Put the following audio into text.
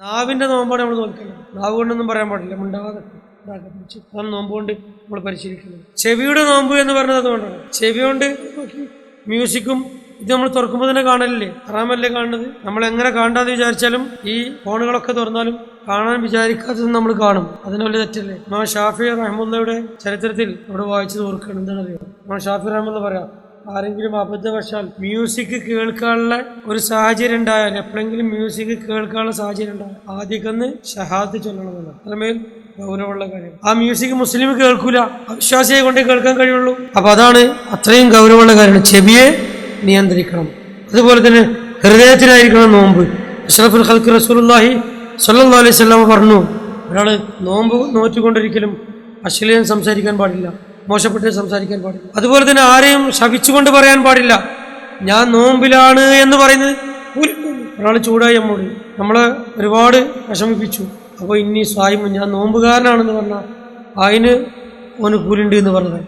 നാവിന്റെ നോമ്പാണ് നമ്മൾ നോക്കുന്നത്. നാവ് കൊണ്ടൊന്നും പറയാൻ പാടില്ല, മിണ്ടാതെ അതാണ് നോമ്പ് കൊണ്ട് നമ്മൾ പരിശീലിക്കുന്നത്. ചെവിയുടെ നോമ്പ് എന്ന് പറഞ്ഞത് അതുകൊണ്ടാണ്. ചെവി കൊണ്ട് മ്യൂസിക്കും ഇത് നമ്മൾ തുറക്കുമ്പോൾ തന്നെ കാണലില്ലേ, ഹറാമല്ലേ കാണുന്നത്. നമ്മൾ എങ്ങനെ കാണാന്ന് വിചാരിച്ചാലും ഈ ഫോണുകളൊക്കെ തുറന്നാലും കാണാൻ വിചാരിക്കാത്തത് നമ്മൾ കാണും. അതിന് വലിയ തെറ്റല്ലേ. ഇമാം ഷാഫി റഹ്മത്തുള്ളയുടെ ചരിത്രത്തിൽ ഇവിടെ വായിച്ചത് ഓർക്കണം. എന്താണെന്നറിയാം, ഇമാം ഷാഫി റഹ്മത്തുള്ള പറയാം, ആരെങ്കിലും അബദ്ധവശാൽ മ്യൂസിക് കേൾക്കാനുള്ള ഒരു സാഹചര്യം ഉണ്ടായാൽ, എപ്പോഴെങ്കിലും മ്യൂസിക് കേൾക്കാനുള്ള സാഹചര്യം ഉണ്ടായാൽ ആദ്യമൊന്ന് ഷഹാദത്ത് ചൊല്ലണമെന്നാണ്. അത്രമേൽ ഗൗരവമുള്ള കാര്യം. ആ മ്യൂസിക് മുസ്ലിം കേൾക്കൂല, അവിശ്വാസിയെ കൊണ്ടേ കേൾക്കാൻ കഴിയുള്ളൂ. അപ്പൊ അതാണ് അത്രയും ഗൗരവമുള്ള കാര്യമാണ്. ചെവിയെ നിയന്ത്രിക്കണം. അതുപോലെ തന്നെ ഹൃദയത്തിനായിരിക്കണം നോമ്പ്. അഷ്റഫുൽ ഖൽഖ് റസൂലുള്ളാഹി സ്വല്ലല്ലാഹു അലൈഹി വസല്ലം പറഞ്ഞു, ഒരാള് നോമ്പ് നോറ്റുകൊണ്ടിരിക്കലും അശ്ലീലം സംസാരിക്കാൻ പാടില്ല, മോശപ്പെട്ട് സംസാരിക്കാൻ പാടില്ല. അതുപോലെ തന്നെ ആരെയും ശപിച്ചുകൊണ്ട് പറയാൻ പാടില്ല. ഞാൻ നോമ്പിലാണ് എന്ന് പറയുന്നത് ഒരാൾ ചൂടായി നമ്മോട്, നമ്മളെ ഒരുപാട് വിഷമിപ്പിച്ചു. അപ്പോൾ ഇനി സ്വായിമു, ഞാൻ നോമ്പുകാരനാണെന്ന് പറഞ്ഞാൽ അതിന് ഓന് കൂലുണ്ട് എന്ന് പറഞ്ഞത്.